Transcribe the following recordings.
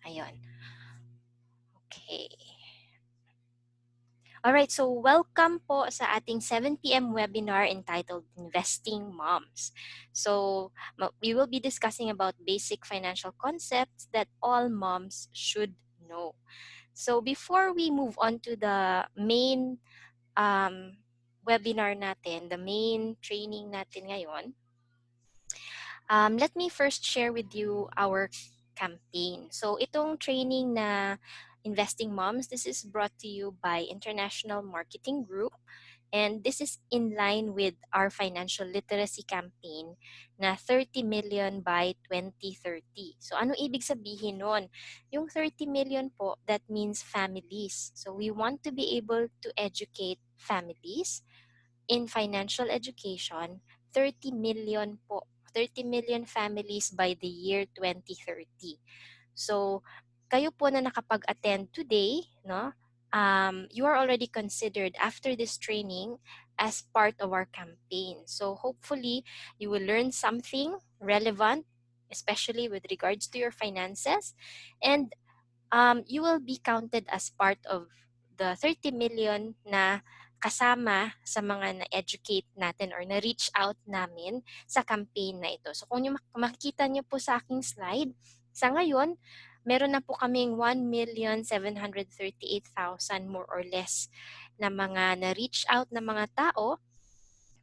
Ayun. Okay. Alright, so welcome po sa ating 7 p.m. webinar entitled Investing Moms. So, we will be discussing about basic financial concepts that all moms should know. So, before we move on to the main webinar natin, the main training natin ngayon, let me first share with you our campaign. So, itong training na Investing Moms, this is brought to you by International Marketing Group. And this is in line with our financial literacy campaign na 30 million by 2030. So ano ibig sabihin nun? Yung 30 million po, that means families. So we want to be able to educate families in financial education, 30 million po. 30 million families by the year 2030. So, kayo po na nakapag-attend today, no? You are already considered after this training as part of our campaign. So, hopefully, you will learn something relevant, especially with regards to your finances, and you will be counted as part of the 30 million na kasama sa mga na-educate natin or na-reach out namin sa campaign na ito. So kung makikita niyo po sa aking slide, sa ngayon, meron na po kaming 1,738,000 more or less na mga na-reach out na mga tao.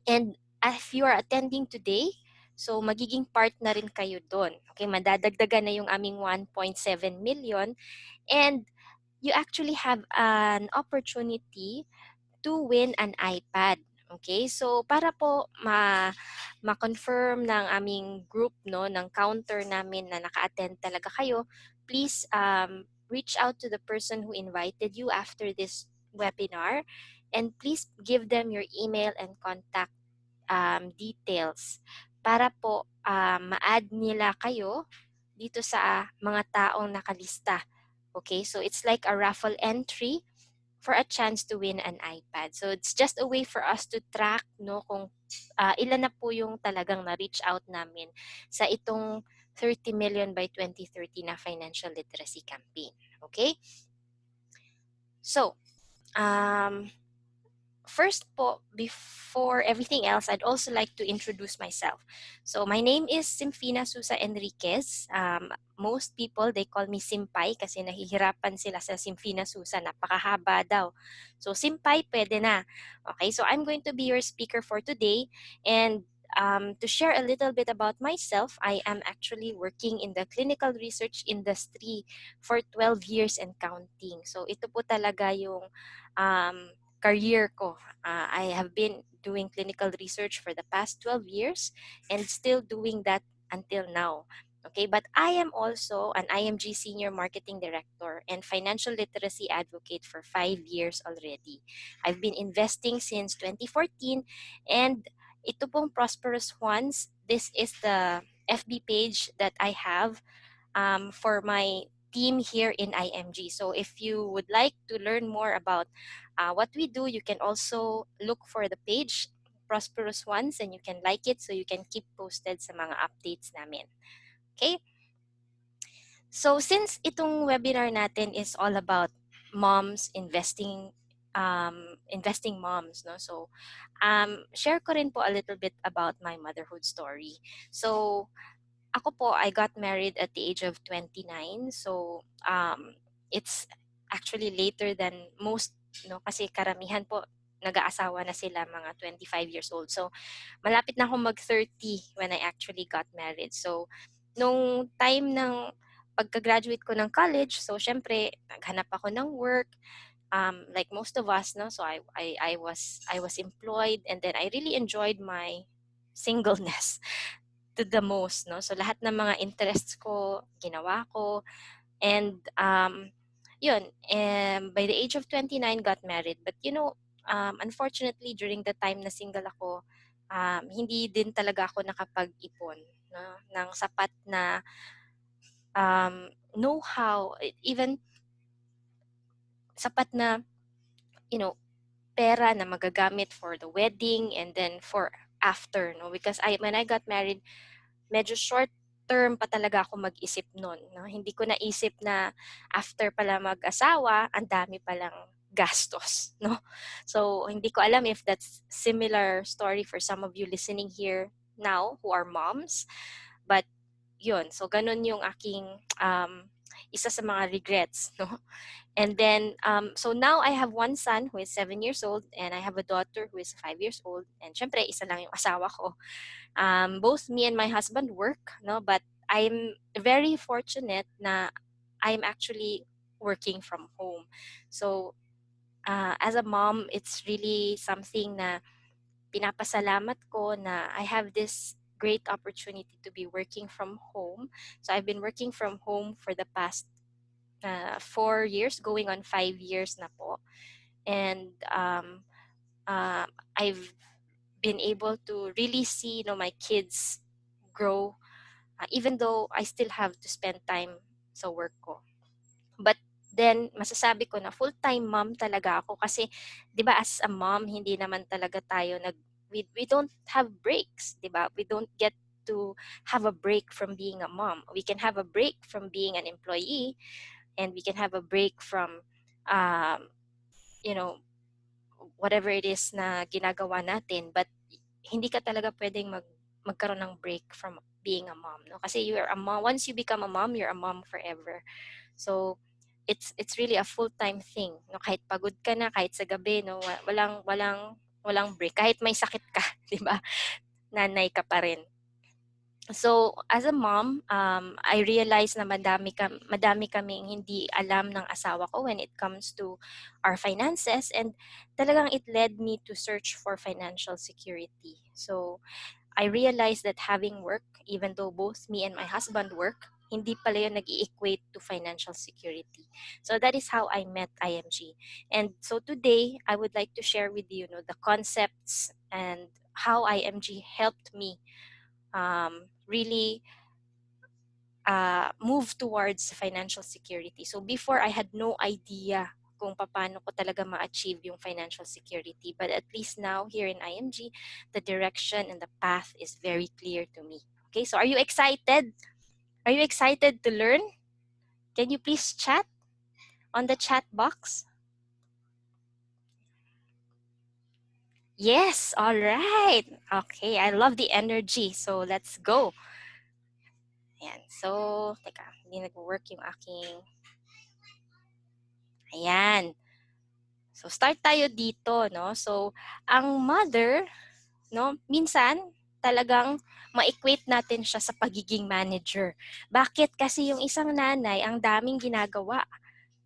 And if you are attending today, so magiging part na rin kayo doon. Okay, madadagdagan na yung aming 1.7 million. And you actually have an opportunity to win an iPad. Okay, so para po ma-confirm ng aming group, no, ng counter namin na naka-attend talaga kayo, please reach out to the person who invited you after this webinar, and please give them your email and contact details para po ma-add nila kayo dito sa mga taong nakalista. Okay, so it's like a raffle entry for a chance to win an iPad. So it's just a way for us to track, no, kung ilan na po yung talagang na-reach out namin sa itong 30 million by 2030 na financial literacy campaign. Okay? So, first po, before everything else, I'd also like to introduce myself. So my name is Simfina Susa Enriquez. Most people, they call me Simpay kasi nahihirapan sila sa Simfina Susa. Napakahaba daw. So Simpay, pwede na. Okay, so I'm going to be your speaker for today. And to share a little bit about myself, I am actually working in the clinical research industry for 12 years and counting. So ito po talaga yung career ko. I have been doing clinical research for the past 12 years and still doing that until now. Okay, but I am also an IMG Senior Marketing Director and Financial Literacy Advocate for 5 years already. I've been investing since 2014, and ito pong Prosperous Ones, this is the FB page that I have for my team here in IMG. So if you would like to learn more about what we do, you can also look for the page Prosperous Ones, and you can like it so you can keep posted sa mga updates namin. Okay? So since itong webinar natin is all about moms investing, investing moms, no? So share ko rin po a little bit about my motherhood story. So ako po, I got married at the age of 29. So, it's actually later than most, no? Kasi karamihan po, nag-aasawa na sila mga 25 years old. So, malapit na ako mag-30 when I actually got married. So, nung time ng pagka-graduate ko ng college, so syempre, naghanap ako ng work, like most of us, no? So, I was employed, and then I really enjoyed my singleness to the most, no? So lahat ng mga interests ko, ginawa ko. And yun, by the age of 29, got married. But you know, unfortunately, during the time na single ako, hindi din talaga ako nakapag-ipon, no, ng sapat na know-how, even sapat na, you know, pera na magagamit for the wedding and then for after, no? Because when I got married, medyo short term pa talaga ako mag-isip nun. No? Hindi ko naisip na after pala mag-asawa, ang dami palang gastos. No? So, hindi ko alam if that's similar story for some of you listening here now who are moms. But yun, so ganun yung aking isa sa mga regrets. No? And then, so now I have one son who is 7 years old and I have a daughter who is 5 years old. And syempre, isa lang yung asawa ko. Both me and my husband work, no? But I'm very fortunate na I'm actually working from home. So, as a mom, it's really something na pinapasalamat ko na I have this great opportunity to be working from home. So I've been working from home for the past 4 years, going on 5 years na po. And I've been able to really see, my kids grow, even though I still have to spend time sa work ko. But then, masasabi ko na full-time mom talaga ako kasi, di ba, as a mom, hindi naman talaga tayo we don't have breaks, di ba? We don't get to have a break from being a mom. We can have a break from being an employee, and we can have a break from, you know, whatever it is na ginagawa natin. But hindi ka talaga pwedeng magkaroon ng break from being a mom, no? Kasi you are a mom. Once you become a mom, you're a mom forever. So it's really a full-time thing, no? Kahit pagod ka na, kahit sa gabi, no, walang break. Kahit may sakit ka, 'di ba? Nanay ka pa rin. So, as a mom, I realized na madami kaming hindi alam ng asawa ko when it comes to our finances, and talagang it led me to search for financial security. So, I realized that having work, even though both me and my husband work, hindi pala yun nag-i-equate to financial security. So that is how I met IMG. And so today, I would like to share with you, the concepts and how IMG helped me really move towards financial security. So before, I had no idea kung paano ko talaga ma-achieve yung financial security. But at least now, here in IMG, the direction and the path is very clear to me. Okay, so are you excited? Are you excited to learn? Can you please chat on the chat box? Yes, all right. Okay, I love the energy. So let's go. Ayan, so, teka, hindi nag-work yung aking... Ayan. So, start tayo dito, no? So, ang mother, no, minsan, talagang ma-equate natin siya sa pagiging manager. Bakit? Kasi yung isang nanay, ang daming ginagawa.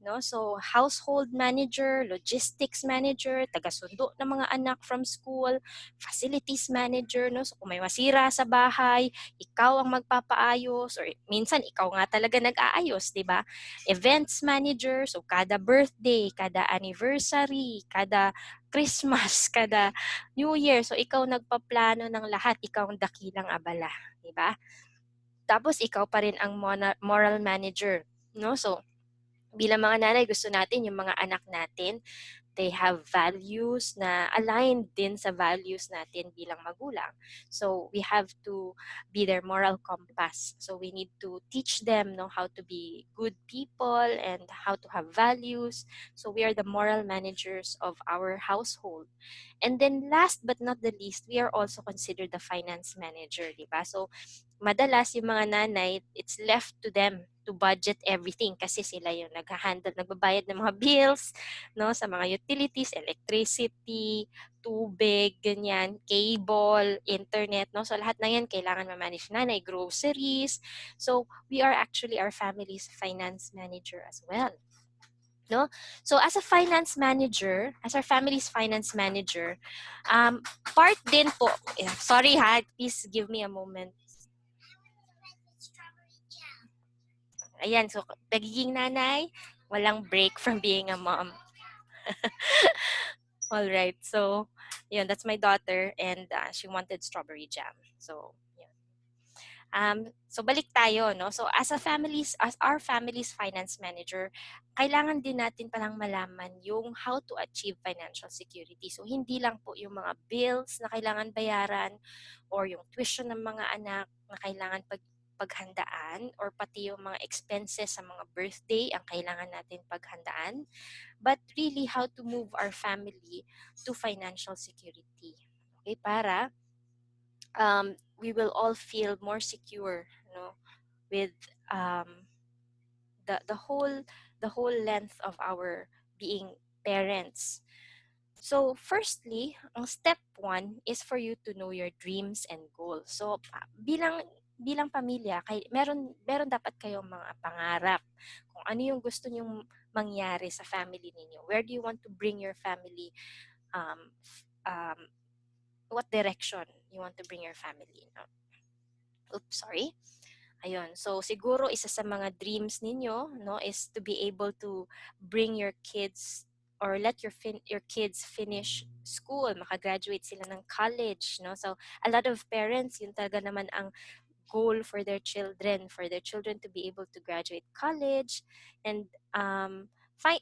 No? So, household manager, logistics manager, taga-sundo ng mga anak from school, facilities manager, no? So, kung may masira sa bahay, ikaw ang magpapaayos, or minsan ikaw nga talaga nag-aayos, di ba? Events manager, so kada birthday, kada anniversary, kada Christmas, kada New Year, so ikaw nagpaplano ng lahat, ikaw ang dakilang abala, di ba? Tapos ikaw pa rin ang moral manager, no? So, bilang mga nanay, gusto natin yung mga anak natin, they have values na aligned din sa values natin bilang magulang. So we have to be their moral compass. So we need to teach them, how to be good people and how to have values. So we are the moral managers of our household. And then last but not the least, we are also considered the finance manager, di ba? So madalas yung mga nanay, it's left to them to budget everything kasi sila yung nagbabayad ng mga bills, no, sa mga utilities, electricity, tubig, ganyan, cable, internet, no. So lahat na yan kailangan ma-manage nanay, groceries. So we are actually our family's finance manager as well. No? So as a finance manager, as our family's finance manager, part din po, sorry ha, please give me a moment. Ayan, so pagiging nanay, walang break from being a mom. All right, so yun, that's my daughter, and she wanted strawberry jam. So so balik tayo, no? So as our family's finance manager, kailangan din natin palang malaman yung how to achieve financial security. So hindi lang po yung mga bills na kailangan bayaran or yung tuition ng mga anak na kailangan paghandaan or pati yung mga expenses sa mga birthday ang kailangan natin paghandaan, but really how to move our family to financial security. Okay, para we will all feel more secure, with um, the whole length of our being parents. So, firstly, ang step one is for you to know your dreams and goals. So, bilang pamilya, meron dapat kayong mga pangarap. Kung ano yung gusto niyong mangyari sa family ninyo. Where do you want to bring your family? Um, um, what direction you want to bring your family? No? Oops, sorry. Ayun. So siguro isa sa mga dreams ninyo, no, is to be able to bring your kids or let your kids finish school, makagraduate sila ng college, no. So a lot of parents, yun talaga naman ang goal for their children to be able to graduate college and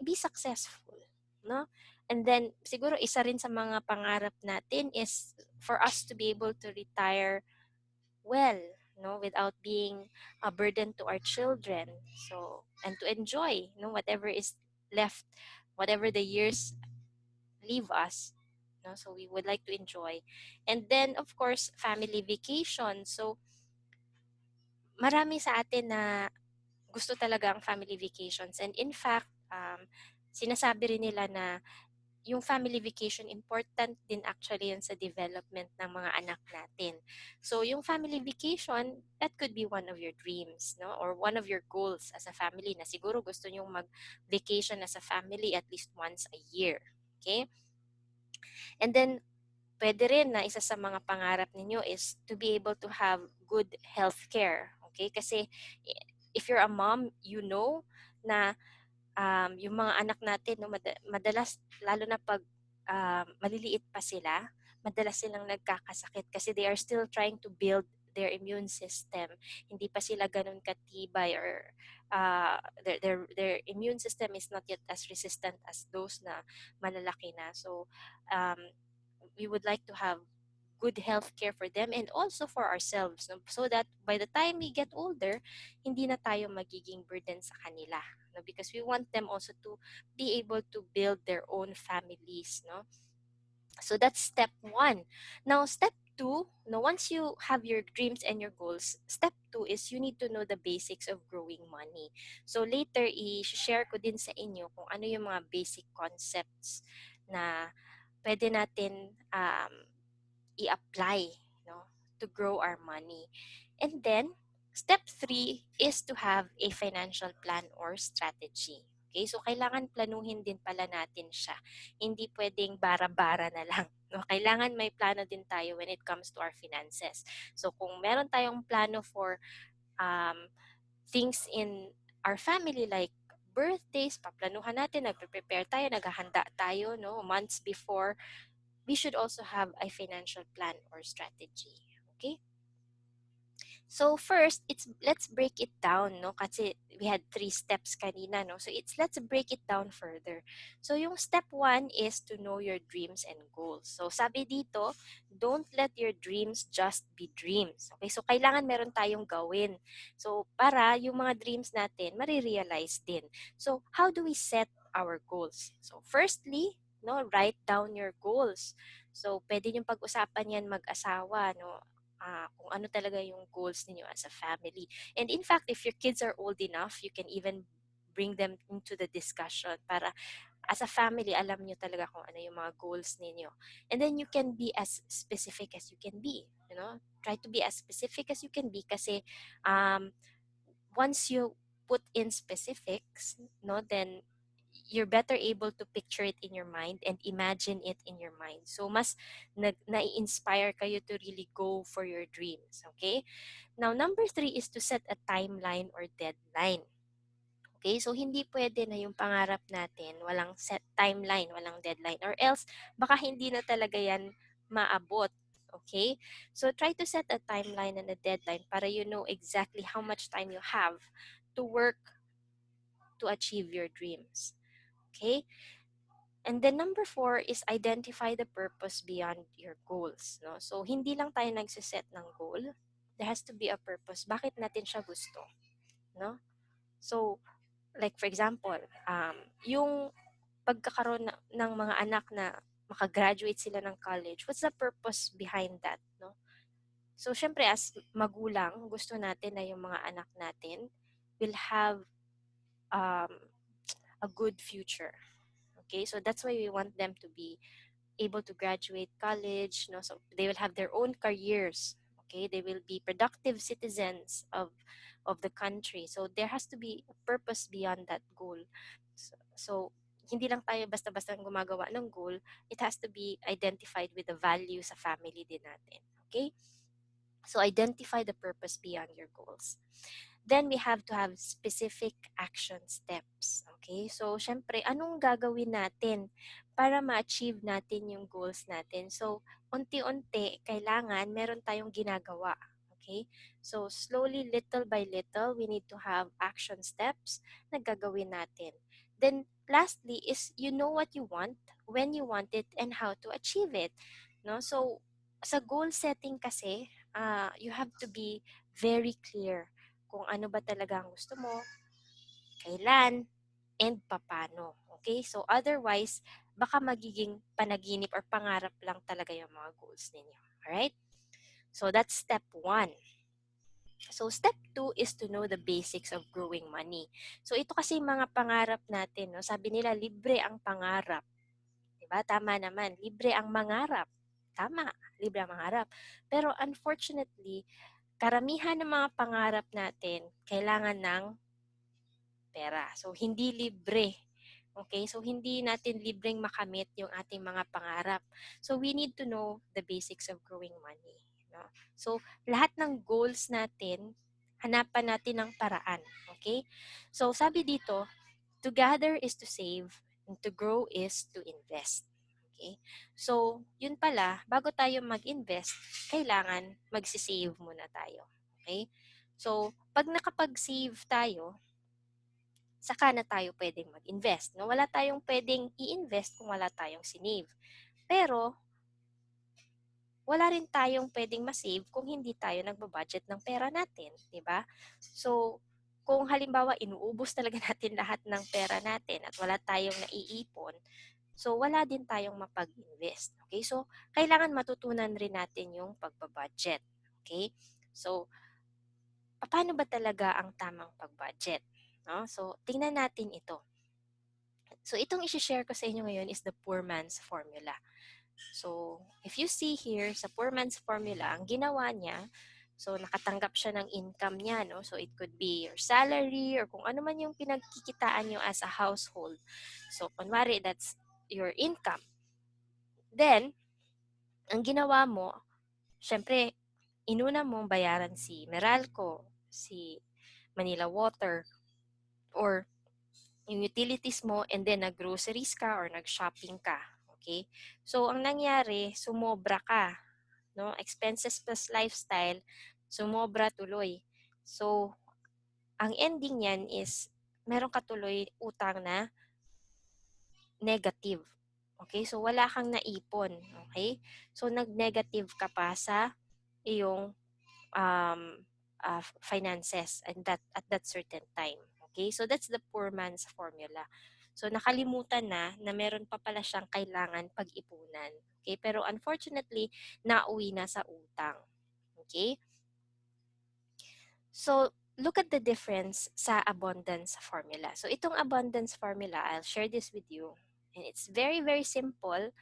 be successful, no. And then siguro isa rin sa mga pangarap natin is for us to be able to retire well, no, without being a burden to our children. So, and to enjoy, whatever is left, whatever the years leave us. No, so we would like to enjoy. And then, of course, family vacation. So, marami sa atin na gusto talaga ang family vacations. And in fact, sinasabi rin nila na yung family vacation, important din actually yan sa development ng mga anak natin. So, yung family vacation, that could be one of your dreams, no? Or one of your goals as a family na siguro gusto nyong mag-vacation as a family at least once a year. Okay? And then, pwede rin na isa sa mga pangarap ninyo is to be able to have good health care. Okay? Kasi if you're a mom, you know na yung mga anak natin, no, madalas, lalo na pag maliliit pa sila, madalas silang nagkakasakit kasi they are still trying to build their immune system. Hindi pa sila ganun katibay or their immune system is not yet as resistant as those na malalaki na. So, um, we would like to have good health care for them and also for ourselves, no? So that by the time we get older, hindi na tayo magiging burden sa kanila, no? Because we want them also to be able to build their own families, no? So that's step one. Now, step two, no, once you have your dreams and your goals, step two is you need to know the basics of growing money. So later, i-share ko din sa inyo kung ano yung mga basic concepts na pwede natin i-apply, no, to grow our money. And then, step three is to have a financial plan or strategy. Okay, so kailangan planuhin din pala natin siya. Hindi pwedeng bara-bara na lang. No? Kailangan may plano din tayo when it comes to our finances. So kung meron tayong plano for um, things in our family like birthdays, paplanuhan natin, nagpe-prepare tayo, naghahanda tayo, no, months before, we should also have a financial plan or strategy. Okay? So first, let's break it down, no? Kasi we had 3 steps kanina, no? So let's break it down further. So yung step 1 is to know your dreams and goals. So sabi dito, don't let your dreams just be dreams. Okay? So kailangan meron tayong gawin. So para yung mga dreams natin marirealize din. So how do we set our goals? So firstly, no, write down your goals. So pwede yung pag-usapan yan mag-asawa, no? Kung ano talaga yung goals ninyo as a family. And in fact, if your kids are old enough, you can even bring them into the discussion para as a family, alam nyo talaga kung ano yung mga goals ninyo. And then you can be as specific as you can be. You know? Try to be as specific as you can be kasi once you put in specifics, no, then you're better able to picture it in your mind and imagine it in your mind. So, mas na-inspire kayo to really go for your dreams. Okay? Now, number 3 is to set a timeline or deadline. Okay? So, hindi pwede na yung pangarap natin, walang set timeline, walang deadline. Or else, baka hindi na talaga yan maabot. Okay? So, try to set a timeline and a deadline para you know exactly how much time you have to work to achieve your dreams. Okay? And then number 4 is identify the purpose beyond your goals. No? So, hindi lang tayo nagsiset ng goal. there has to be a purpose. Bakit natin siya gusto? No? So, like for example, yung pagkakaroon ng mga anak na makagraduate sila ng college, what's the purpose behind that? No? So, syempre, as magulang, gusto natin na yung mga anak natin will have um, a good future. Okay, so that's why we want them to be able to graduate college, no, so they will have their own careers. Okay, they will be productive citizens of the country. So there has to be a purpose beyond that goal. So hindi lang tayo basta-basta gumagawa ng goal, it has to be identified with the values sa family din natin. Okay, so identify the purpose beyond your goals. Then we have to have specific action steps. Okay? So, syempre, anong gagawin natin para ma-achieve natin yung goals natin? So, unti-unti, kailangan meron tayong ginagawa. Okay? So, slowly, little by little, we need to have action steps na gagawin natin. Then, lastly, is you know what you want, when you want it, and how to achieve it. No? So, sa goal setting kasi, you have to be very clear kung ano ba talaga ang gusto mo, kailan, and papano. Okay? So otherwise, baka magiging panaginip or pangarap lang talaga yung mga goals ninyo. Alright? So that's step 1. So step 2 is to know the basics of growing money. So ito kasi mga pangarap natin, no? Sabi nila libre ang pangarap. 'Di ba? Tama naman, libre ang mangarap. Tama, libre ang mangarap. Pero unfortunately, karamihan ng mga pangarap natin kailangan ng pera. So, hindi libre. Okay? So, hindi natin libreng makamit yung ating mga pangarap. So, we need to know the basics of growing money. No? So, lahat ng goals natin, hanapan natin ng paraan. Okay? So, sabi dito, to gather is to save, and to grow is to invest. Okay? So, yun pala, bago tayo mag-invest, kailangan magsisave muna tayo. Okay? So, pag nakapag-save tayo, saka na tayo pwedeng mag-invest. No? Wala tayong pwedeng i-invest kung wala tayong sinave. Pero, wala rin tayong pwedeng masave kung hindi tayo nagbabudget ng pera natin. Diba? So, kung halimbawa inuubos talaga natin lahat ng pera natin at wala tayong naiipon, so wala din tayong mapag-invest. Okay? So, kailangan matutunan rin natin yung pagbabudget. Okay? So, paano ba talaga ang tamang pag-budget? No? So, tingnan natin ito. So, itong isi-share ko sa inyo ngayon is the poor man's formula. So, if you see here, sa poor man's formula, ang ginawa niya, so nakatanggap siya ng income niya, no? So, it could be your salary or kung ano man yung pinagkikitaan niyo as a household. So, kunwari, that's your income. Then, ang ginawa mo, syempre, inuna mong bayaran si Meralco, si Manila Water, or yung utilities mo, and then nag-groceries ka or nag-shopping ka. Okay? So, ang nangyari, sumobra ka. No? Expenses plus lifestyle, sumobra tuloy. So, ang ending yan is, meron ka tuloy utang na negative. Okay? So, wala kang naipon. Okay? So, nag-negative ka pa sa iyong finances at that certain time. Okay? So that's the poor man's formula. So nakalimutan na meron pa pala siyang kailangan pag-ipunan. Okay? Pero unfortunately, nauwi na sa utang. Okay? So look at the difference sa abundance formula. So itong abundance formula, I'll share this with you. And it's very, very simple,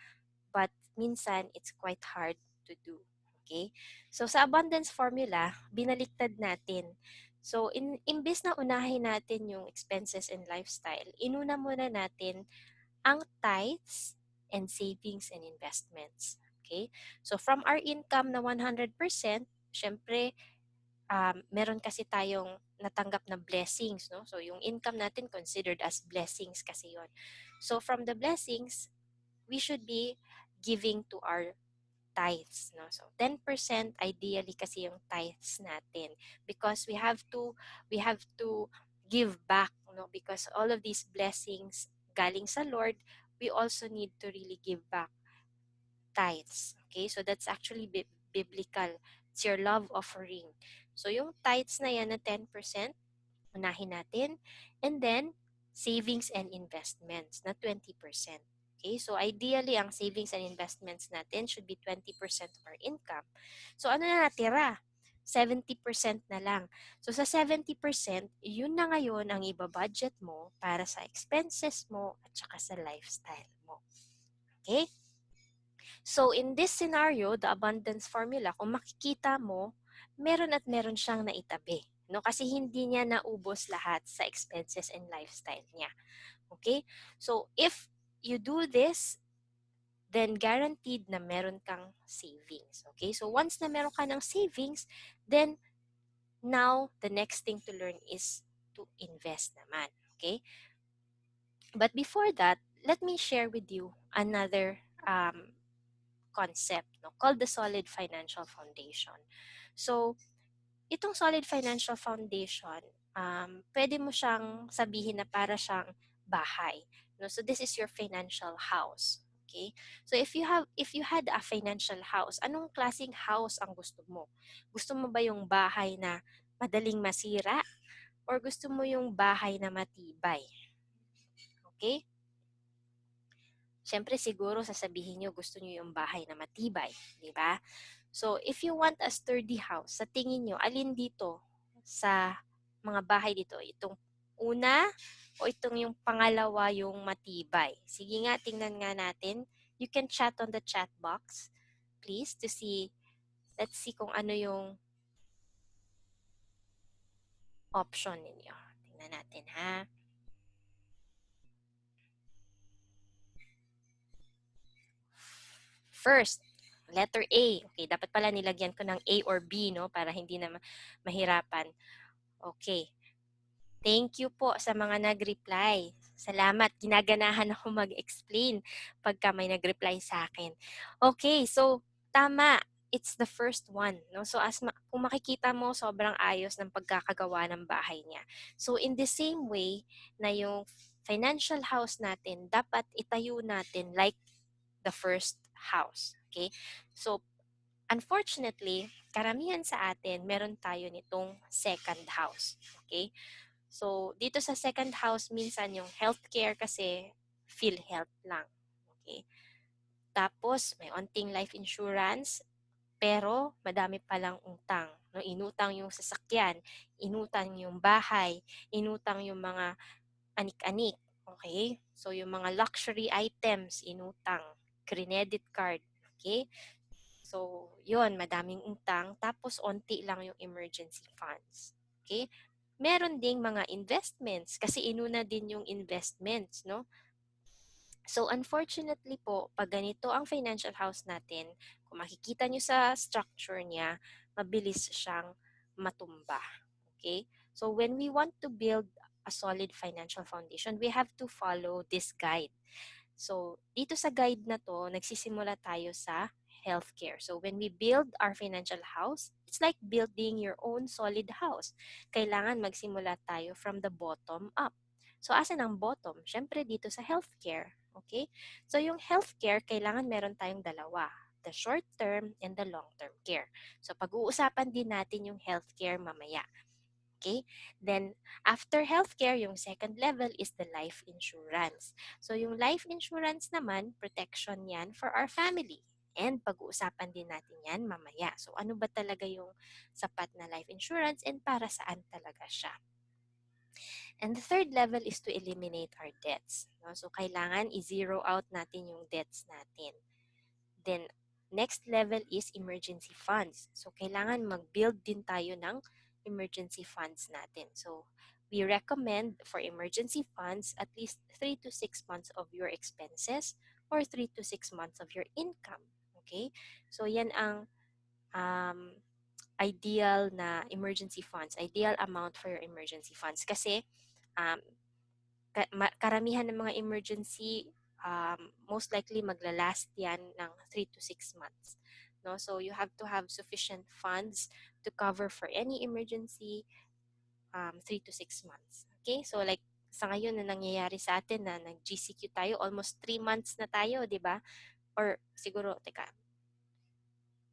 but minsan it's quite hard to do. Okay? So sa abundance formula, binaliktad natin. So imbes na unahin natin yung expenses and lifestyle, inuna muna natin ang tithes and savings and investments. Okay? So from our income na 100%, syempre meron kasi tayong natanggap na blessings, no? So yung income natin considered as blessings kasi yon. So from the blessings, we should be giving to our tithes, no? So 10% ideally kasi yung tithes natin, because we have to give back, no? Because all of these blessings galing sa Lord, we also need to really give back tithes. Okay? So that's actually biblical. It's your love offering. So yung tithes na yan na 10%, unahin natin. And then, savings and investments na 20%. Okay, so ideally, ang savings and investments natin should be 20% of our income. So ano na natira? 70% na lang. So sa 70%, yun na ngayon ang ibabudget mo para sa expenses mo at saka sa lifestyle mo. Okay? So in this scenario, the abundance formula, kung makikita mo, meron at meron siyang naitabi. No? Kasi hindi niya naubos lahat sa expenses and lifestyle niya. Okay? So if you do this, then guaranteed na meron kang savings. Okay? So once na meron ka ng savings, then now the next thing to learn is to invest naman. Okay? But before that, let me share with you another concept, no, called the solid financial foundation. So, itong solid financial foundation, pwede mo siyang sabihin na para siyang bahay. No? So, this is your financial house. Okay? So, if you had a financial house, anong klaseng house ang gusto mo? Gusto mo ba yung bahay na madaling masira? Or gusto mo yung bahay na matibay? Okay? Siyempre siguro sasabihin nyo gusto nyo yung bahay na matibay, di ba? So, if you want a sturdy house, sa tingin nyo, alin dito sa mga bahay dito? Itong una o itong yung pangalawa yung matibay? Sige nga, tingnan nga natin. You can chat on the chat box, please, to see, let's see kung ano yung option ninyo. Tingnan natin, ha? First, letter A. Okay, dapat pala nilagyan ko ng A or B, no? Para hindi na mahirapan. Okay. Thank you po sa mga nag-reply. Salamat. Ginaganahan ako mag-explain pagka may nag-reply sa akin. Okay, so tama. It's the first one. No? So kung makikita mo, sobrang ayos ng pagkakagawa ng bahay niya. So in the same way na yung financial house natin, dapat itayo natin like the first house. Okay? So unfortunately, karamihan sa atin, meron tayo nitong second house. Okay? So, dito sa second house, minsan yung healthcare kasi PhilHealth lang. Okay? Tapos, may onting life insurance, pero madami palang utang. No? Inutang yung sasakyan, inutang yung bahay, inutang yung mga anik-anik. Okay? So, yung mga luxury items, inutang, credit card. Okay? So, yun, madaming utang. Tapos, onti lang yung emergency funds. Okay? Meron ding mga investments kasi inuna din yung investments, no? So, unfortunately po, pag ganito ang financial house natin, kung makikita nyo sa structure niya, mabilis siyang matumba. Okay? So, when we want to build a solid financial foundation, we have to follow this guide. So, dito sa guide na to, nagsisimula tayo sa healthcare. So, when we build our financial house, it's like building your own solid house. Kailangan magsimula tayo from the bottom up. So, asan ang bottom? Siyempre, dito sa healthcare. Okay? So, yung healthcare, kailangan meron tayong dalawa. The short-term and the long-term care. So, pag-uusapan din natin yung healthcare mamaya. Okay? Then, after healthcare, yung second level is the life insurance. So, yung life insurance naman, protection yan for our family. And pag-uusapan din natin yan mamaya. So, ano ba talaga yung sapat na life insurance and para saan talaga siya? And the third level is to eliminate our debts. No? So, kailangan i-zero out natin yung debts natin. Then, next level is emergency funds. So, kailangan mag-build din tayo ng emergency funds natin. So, we recommend for emergency funds at least 3 to 6 months of your expenses or 3 to 6 months of your income. Okay? So, yan ang ideal na emergency funds, ideal amount for your emergency funds. Kasi, um, karamihan ng mga emergency, most likely maglalast yan ng 3 to 6 months. No? So you have to have sufficient funds to cover for any emergency 3 to 6 months. Okay? So like sa ngayon na nangyayari sa atin na nag-GCQ tayo, almost 3 months na tayo, di ba? Or siguro, teka,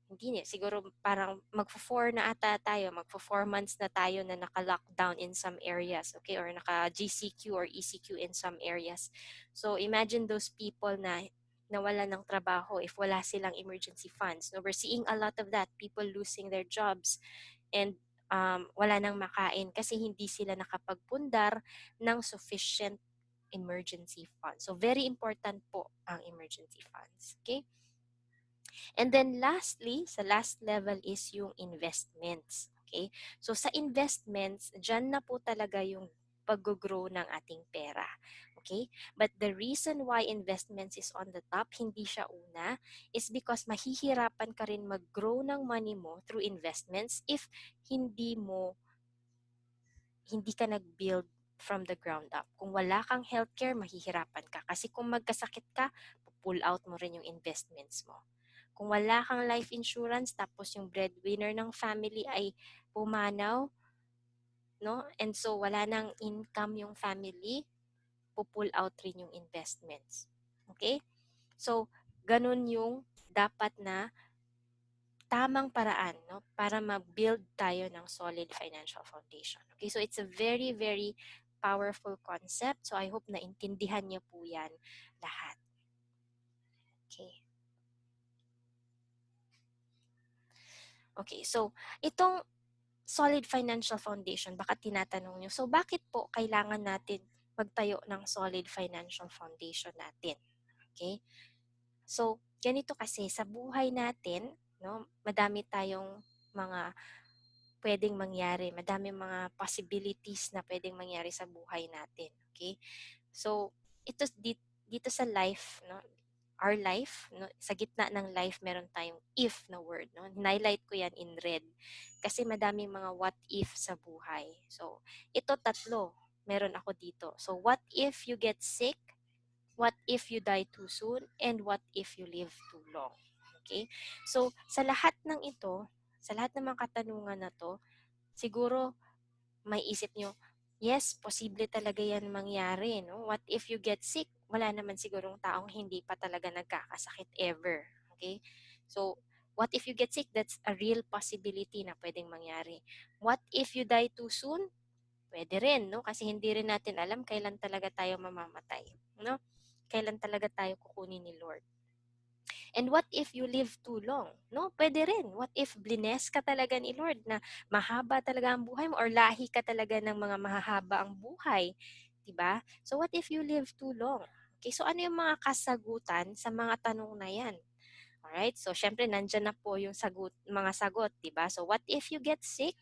hindi siguro parang magfo-4 na ata tayo, magfo-4 months na tayo na naka-lockdown in some areas, okay, or naka-GCQ or ECQ in some areas. So imagine those people na nawalan ng trabaho if wala silang emergency funds. No, we're seeing a lot of that, people losing their jobs and wala nang makain kasi hindi sila nakapagpundar ng sufficient emergency funds. So very important po ang emergency funds, okay? And then lastly, sa last level is yung investments. Okay? So sa investments, dyan na po talaga yung pag-grow ng ating pera. Okay? But the reason why investments is on the top, hindi siya una, is because mahihirapan ka rin mag-grow ng money mo through investments if hindi ka nag-build from the ground up. Kung wala kang healthcare, mahihirapan ka. Kasi kung magkasakit ka, pull out mo rin yung investments mo. Kung wala kang life insurance, tapos yung breadwinner ng family ay pumanaw, no? And so wala nang income yung family, pull out rin yung investments. Okay? So, ganun yung dapat na tamang paraan, no, para ma-build tayo ng solid financial foundation. Okay, so it's a very, very powerful concept. So I hope na intindihan niyo po yan lahat. Okay. Okay, so itong solid financial foundation, baka tinatanong niyo, so bakit po kailangan natin magtayo ng solid financial foundation natin? Okay? So, ganito kasi sa buhay natin, no, madami tayong mga pwedeng mangyari, madami mga possibilities na pwedeng mangyari sa buhay natin, okay? So, ito dito sa life, no, our life, no, sa gitna ng life meron tayong if na word, no. Highlight ko yan in red kasi madaming mga what if sa buhay. So, ito tatlo meron ako dito. So, what if you get sick? What if you die too soon? And what if you live too long? Okay? So, sa lahat ng ito, sa lahat ng mga katanungan na to, siguro may isip nyo, yes, posible talaga yan mangyari. No? What if you get sick? Wala naman sigurong taong hindi pa talaga nagkakasakit ever. Okay? So, what if you get sick? That's a real possibility na pwedeng mangyari. What if you die too soon? Pwede rin, no? Kasi hindi rin natin alam kailan talaga tayo mamamatay. No? Kailan talaga tayo kukunin ni Lord. And what if you live too long? No, pwede rin. What if blines ka talaga ni Lord na mahaba talaga ang buhay mo or lahi ka talaga ng mga mahahaba ang buhay, 'di ba? So what if you live too long? Okay, so ano yung mga kasagutan sa mga tanong na 'yan? Alright, so syempre nandyan na po yung mga sagot, 'di ba? So what if you get sick?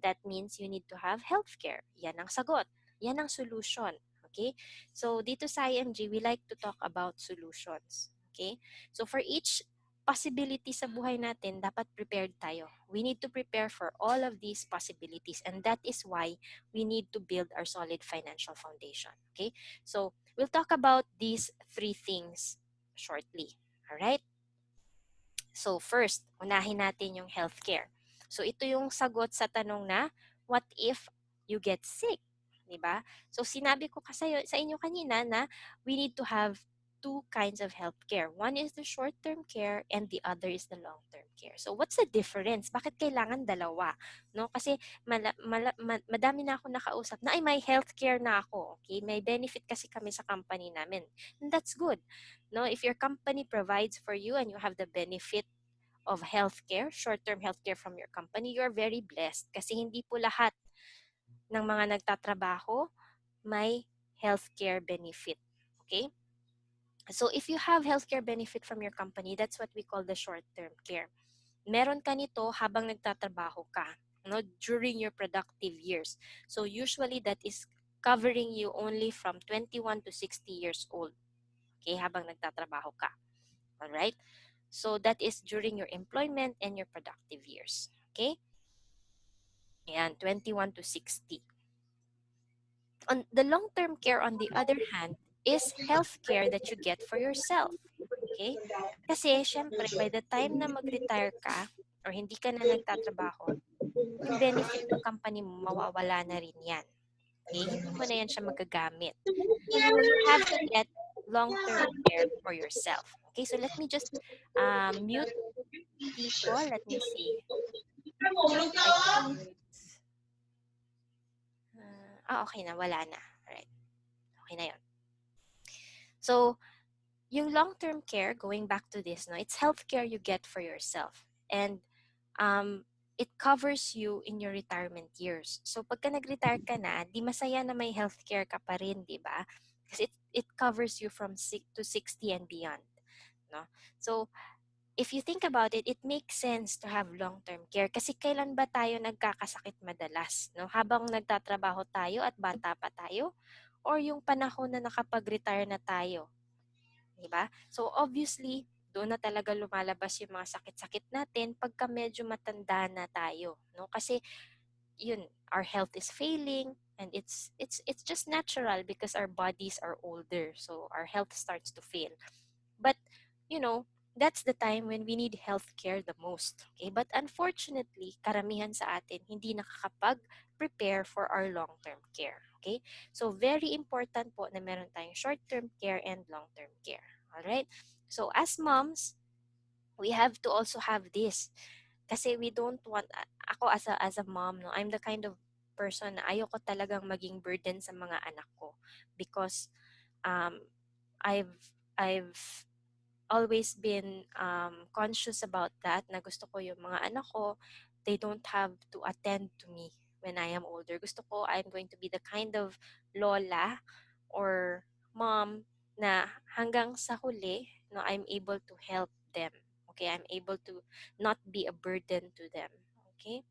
That means you need to have healthcare. Yan ang sagot. Yan ang solution. Okay? So dito sa IMG, we like to talk about solutions. Okay? So for each possibility sa buhay natin, dapat prepared tayo. We need to prepare for all of these possibilities, and that is why we need to build our solid financial foundation. Okay? So we'll talk about these three things shortly. All right? So first, unahin natin yung healthcare. So ito yung sagot sa tanong na, what if you get sick? Diba? So sinabi ko kasi sa inyo kanina na we need to have two kinds of healthcare. One is the short-term care and the other is the long-term care. So what's the difference? Bakit kailangan dalawa? No? Kasi madami na ako nakausap na ay may healthcare na ako. Okay? May benefit kasi kami sa company namin. And that's good. No, if your company provides for you and you have the benefit of healthcare, short-term healthcare from your company, you're very blessed kasi hindi po lahat ng mga nagtatrabaho may healthcare benefit. Okay? So if you have healthcare benefit from your company, that's what we call the short-term care. Meron ka nito habang nagtatrabaho ka, no, during your productive years. So usually that is covering you only from 21 to 60 years old. Okay, habang nagtatrabaho ka. All right? So that is during your employment and your productive years. Okay? Ayan, 21 to 60. On the long-term care, on the other hand, is health care that you get for yourself. Okay? Kasi, syempre, by the time na mag-retire ka or hindi ka na nagtatrabaho, yung benefit ng company mo, mawawala na rin yan. Okay? Hindi mo na yan siya magagamit. So, you have to get long-term care for yourself. Okay? So, let me just mute people. Let me see. I think okay na, wala na. Alright, okay na yun. So, yung long-term care, going back to this, no, it's healthcare you get for yourself. And it covers you in your retirement years. So, pagka nag-retire ka na, di masaya na may healthcare ka pa rin, di ba? Kasi it covers you from 60 and beyond. No? So, if you think about it, it makes sense to have long-term care. Kasi kailan ba tayo nagkakasakit madalas? No? Habang nagtatrabaho tayo at bata pa tayo? Or yung panahon na nakapag-retire na tayo? Diba? So obviously, doon na talaga lumalabas yung mga sakit-sakit natin pagka medyo matanda na tayo, no? Kasi yun, our health is failing and it's just natural because our bodies are older. So our health starts to fail. But, you know, that's the time when we need healthcare the most. Okay? But unfortunately, karamihan sa atin hindi nakakapag-prepare for our long-term care. Okay? So very important po na meron tayong short-term care and long-term care. All right? So as moms, we have to also have this. Kasi we don't want, ako as a mom, no, I'm the kind of person na ayoko talagang maging burden sa mga anak ko because um, I've I've always been conscious about that na gusto ko yung mga anak ko, they don't have to attend to me when I am older. Gusto ko I'm going to be the kind of lola or mom na hanggang sa huli, no, I'm able to help them. Okay, I'm able to not be a burden to them. Okay?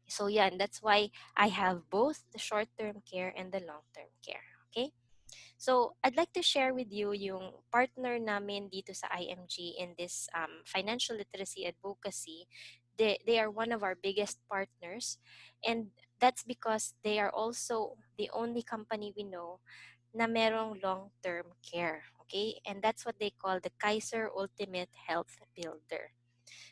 So yeah, and that's why I have both the short-term care and the long-term care. Okay? So, I'd like to share with you yung partner namin dito sa IMG in this financial literacy advocacy. They are one of our biggest partners, and that's because they are also the only company we know na merong long-term care. Okay? And that's what they call the Kaiser Ultimate Health Builder.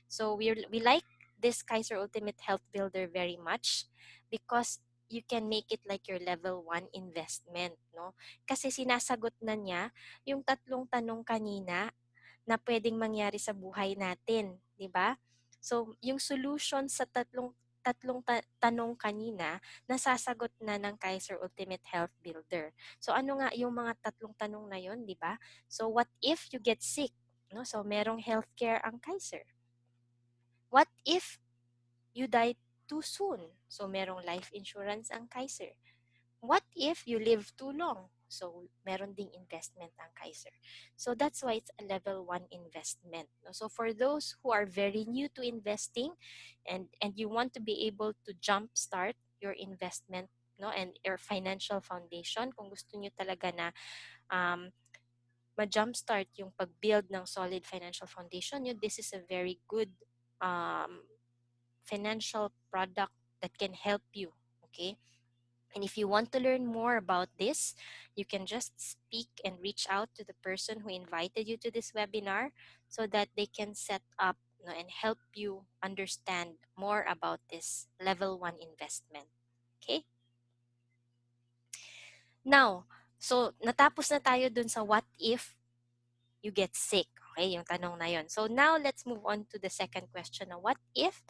So we like this Kaiser Ultimate Health Builder very much because you can make it like your level 1 investment, no? Kasi sinasagot na niya yung tatlong tanong kanina na pwedeng mangyari sa buhay natin, di ba? So, yung solution sa tanong kanina, nasasagot na ng Kaiser Ultimate Health Builder. So, ano nga yung mga tatlong tanong na yon, di ba? So, what if you get sick? No? So, merong healthcare ang Kaiser. What if you die too soon? So, merong life insurance ang Kaiser. What if you live too long? So, meron ding investment ang Kaiser. So, that's why it's a level 1 investment. So, for those who are very new to investing and you want to be able to jumpstart your investment, no, and your financial foundation, kung gusto nyo talaga na ma-jumpstart yung pag-build ng solid financial foundation nyo, this is a very good financial product that can help you. Okay? And if you want to learn more about this, you can just speak and reach out to the person who invited you to this webinar so that they can set up, and help you understand more about this level 1 investment. Okay? Now, so natapos na tayo dun sa what if you get sick. Okay, yung tanong na yon. So now let's move on to the second question na what if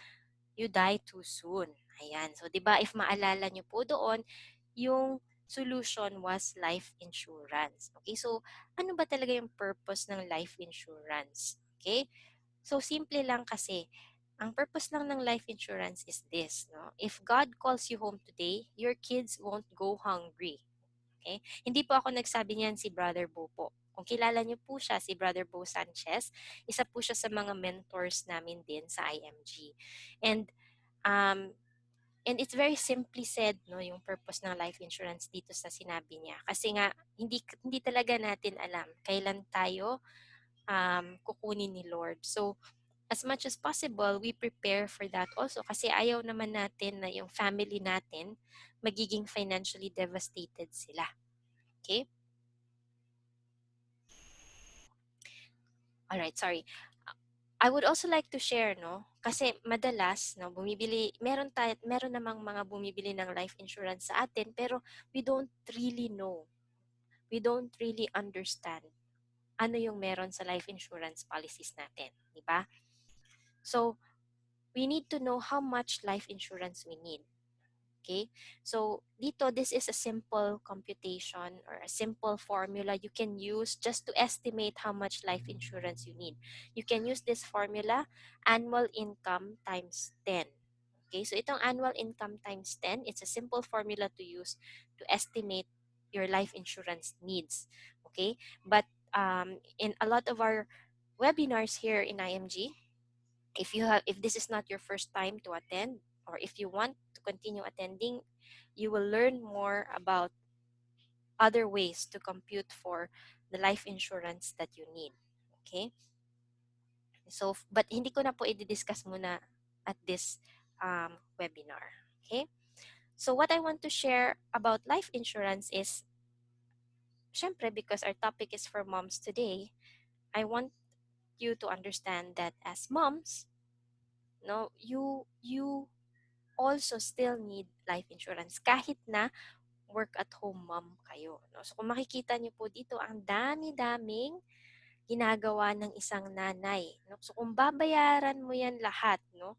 you die too soon? Ayan. So 'di ba if maalala niyo po doon, yung solution was life insurance. Okay? So ano ba talaga yung purpose ng life insurance? Okay? So simple lang kasi ang purpose lang ng life insurance is this, no? If God calls you home today, your kids won't go hungry. Okay? Hindi po ako nagsabi niyan, si Brother Bo po. Kung kilala niyo po siya, si Brother Bo Sanchez, isa po siya sa mga mentors namin din sa IMG. And um, and it's very simply said, no, yung purpose ng life insurance dito sa sinabi niya. Kasi nga hindi talaga natin alam kailan tayo kukunin ni Lord. So as much as possible, we prepare for that also kasi ayaw naman natin na yung family natin magiging financially devastated sila. Okay? All right, sorry. I would also like to share, no, kasi madalas, no, meron namang mga bumibili ng life insurance sa atin, pero we don't really know. We don't really understand ano yung meron sa life insurance policies natin, di ba? So we need to know how much life insurance we need. Okay, so dito, this is a simple computation or a simple formula you can use just to estimate how much life insurance you need. You can use this formula, annual income times 10. Okay, so itong annual income times 10, it's a simple formula to use to estimate your life insurance needs. Okay, but in a lot of our webinars here in IMG, if this is not your first time to attend, or if you want to continue attending, you will learn more about other ways to compute for the life insurance that you need. Okay, so but hindi ko na po i-discuss muna at this webinar. Okay, so what I want to share about life insurance is, syempre, because our topic is for moms today, I want you to understand that as moms, no, you also still need life insurance kahit na work at home mom kayo. No? So kung makikita niyo po dito, ang dami-daming ginagawa ng isang nanay. No? So kung babayaran mo yan lahat, no?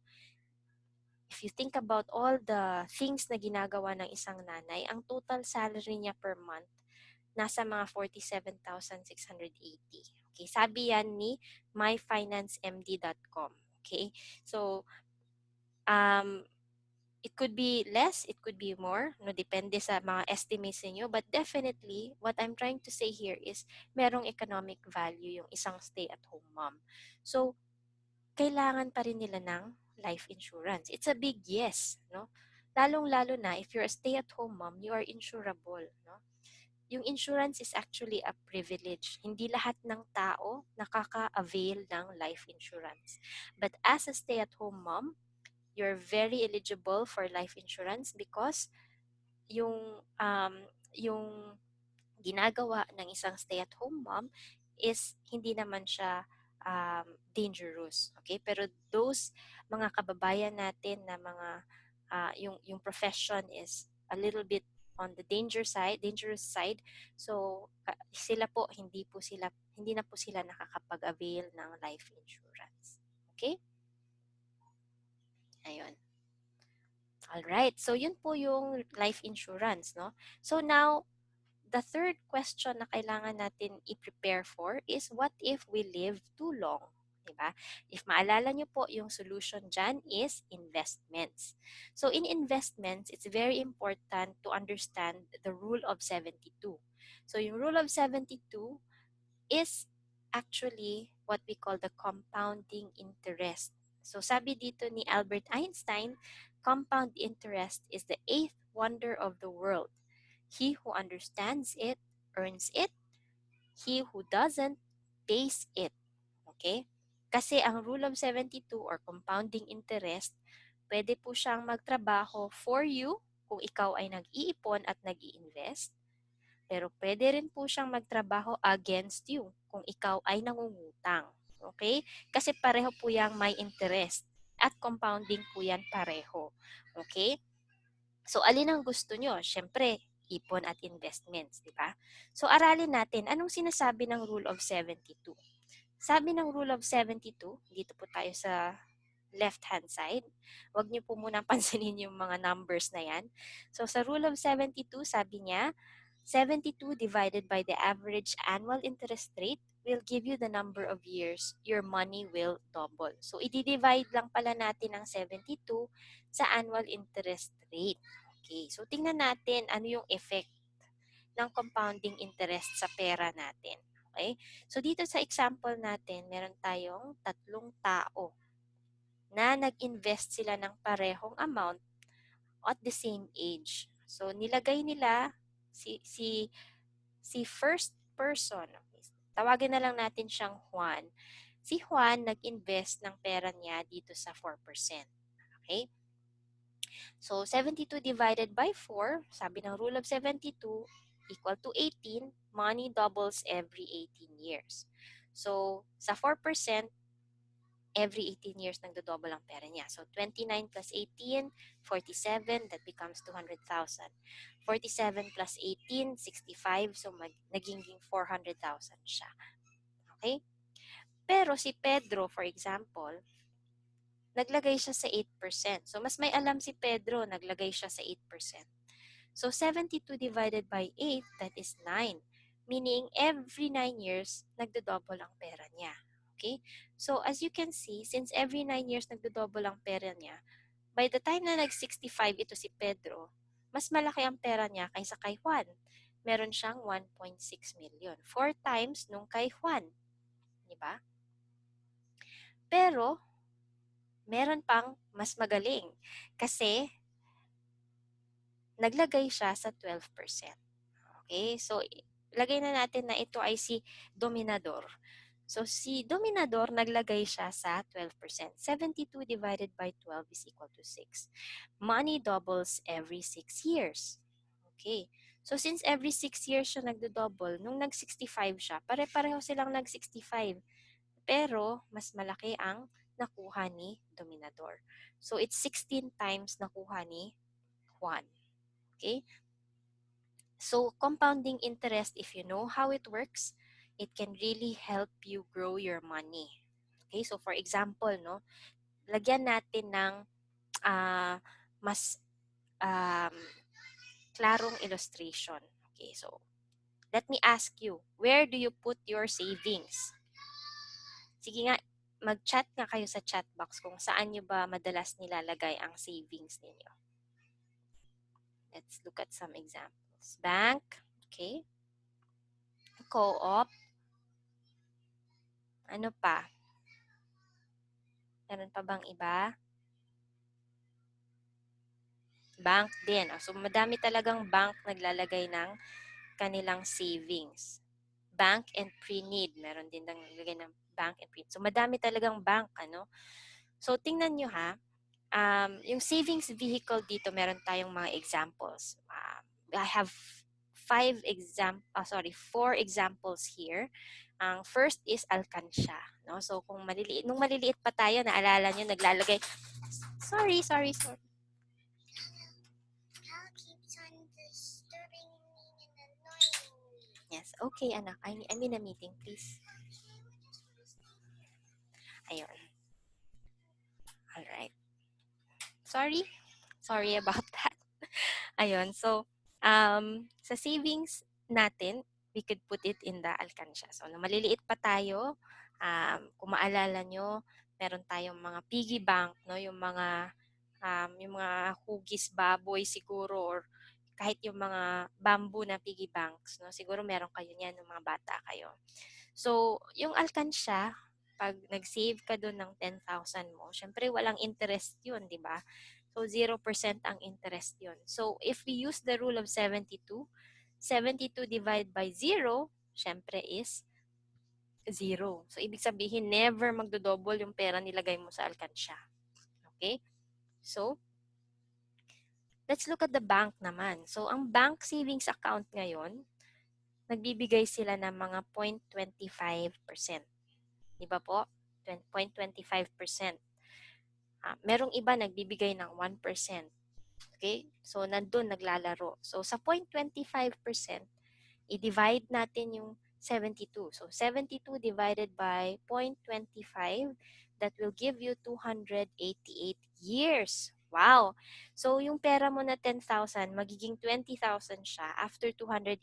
If you think about all the things na ginagawa ng isang nanay, ang total salary niya per month nasa mga 47,680. Okay, sabi yan ni myfinancemd.com. Okay, so um, it could be less, it could be more, no, depende sa mga estimates niyo, but definitely what I'm trying to say here is merong economic value yung isang stay-at-home mom. So kailangan pa rin nila ng life insurance. It's a big yes, no? Lalong-lalo na if you're a stay-at-home mom, you are insurable, no? Yung insurance is actually a privilege. Hindi lahat ng tao nakaka-avail ng life insurance. But as a stay-at-home mom, you're very eligible for life insurance because yung ginagawa ng isang stay-at-home mom is hindi naman siya dangerous. Okay? Pero those mga kababayan natin na mga yung profession is a little bit on the dangerous side. So sila po hindi na po sila nakakapag-avail ng life insurance. Okay? Ayun. All right. So yun po yung life insurance, no? So now the third question na kailangan natin i-prepare for is, what if we live too long? Diba? If maalala nyo po, yung solution dyan is investments. So in investments, it's very important to understand the rule of 72. So yung rule of 72 is actually what we call the compounding interest. So sabi dito ni Albert Einstein, compound interest is the eighth wonder of the world. He who understands it earns it. He who doesn't pays it. Okay? Kasi ang rule of 72 or compounding interest, pwede po siyang magtrabaho for you kung ikaw ay nag-iipon at nag-i-invest. Pero pwede rin po siyang magtrabaho against you kung ikaw ay nangungutang. Okay? Kasi pareho po yang may interest at compounding po yan pareho. Okay? So, alin ang gusto nyo? Siyempre, ipon at investments, di ba? So, aralin natin, anong sinasabi ng Rule of 72? Sabi ng Rule of 72, dito po tayo sa left-hand side. Huwag niyo po munang pansinin yung mga numbers na yan. So, sa Rule of 72, sabi niya, 72 divided by the average annual interest rate will give you the number of years your money will double. So, i-divide lang pala natin ang 72 sa annual interest rate. Okay, so tingnan natin ano yung effect ng compounding interest sa pera natin. Okay? So, dito sa example natin, meron tayong tatlong tao na nag-invest sila ng parehong amount at the same age. So, nilagay nila si first person, tawagin na lang natin siyang Juan. Si Juan nag-invest ng pera niya dito sa 4%. Okay? So, 72 divided by 4, sabi ng rule of 72, equal to 18. Money doubles every 18 years. So, sa 4%, every 18 years nagdo-double ang pera niya. So, 29 plus 18, 47, that becomes 200,000. 47 plus 18, 65, so naging 400,000 siya. Okay? Pero si Pedro, for example, naglagay siya sa 8%. So, mas may alam si Pedro, naglagay siya sa 8%. So, 72 divided by 8, that is 9. Meaning, every 9 years, nagdo-double ang pera niya. Okay? So, as you can see, since every 9 years nagdo-double ang pera niya, by the time na nag-65 ito si Pedro, mas malaki ang pera niya kaysa kay Juan. Meron siyang 1.6 million. 4 times nung kay Juan. Diba? Pero, meron pang mas magaling. Kasi, naglagay siya sa 12%. Okay? So, lagay na natin na ito ay si Dominador. So, si Dominador, naglagay siya sa 12%. 72 divided by 12 is equal to 6. Money doubles every 6 years. Okay. So, since every 6 years siya nagdo-double, nung nag-65 siya, pare-pareho silang nag-65. Pero, mas malaki ang nakuha ni Dominador. So, it's 16 times nakuha ni Juan. Okay? So, compounding interest, if you know how it works, it can really help you grow your money. Okay? So, for example, no, lagyan natin ng mas um, klarong illustration. Okay, so let me ask you, where do you put your savings? Sige nga, mag-chat nga kayo sa chat box kung saan nyo ba madalas nilalagay ang savings ninyo. Let's look at some examples. Bank, okay. Co-op. Ano pa? Meron pa bang iba? Bank din. So, madami talagang bank naglalagay ng kanilang savings. Bank and pre-need. Meron din naglagay ng bank and pre-need. So, madami talagang bank, ano? So, tingnan nyo ha. Yung savings vehicle dito, meron tayong mga examples. I have four examples here. Ang first is Alcansya. No? So, nung maliliit pa tayo, naalala nyo, naglalagay, sorry. Yes, okay anak, I'm in a meeting, please. Ayun. Alright. Sorry about that. Ayun, so, sa savings natin, we could put it in the alkansya. So, nung maliliit pa tayo, kung maalala nyo, meron tayong mga piggy bank, no? Yung mga hugis baboy siguro, or kahit yung mga bamboo na piggy banks, no? Siguro meron kayo niyan ng mga bata kayo. So, yung alkansya, pag nag-save ka doon ng 10,000 mo, syempre walang interest yun, di ba? So, 0% ang interest yun. So, if we use the rule of 72, 72 divided by 0, syempre is 0. So, ibig sabihin, never magdo-double yung pera nilagay mo sa alkansya. Okay? So, let's look at the bank naman. So, ang bank savings account ngayon, nagbibigay sila ng mga 0.25%. Di ba po? 0.25%. Merong iba nagbibigay ng 1%. Okay? So, nandun naglalaro. So, sa 0.25%, i-divide natin yung 72. So, 72 divided by 0.25, that will give you 288 years. Wow! So, yung pera mo na 10,000, magiging 20,000 siya after 288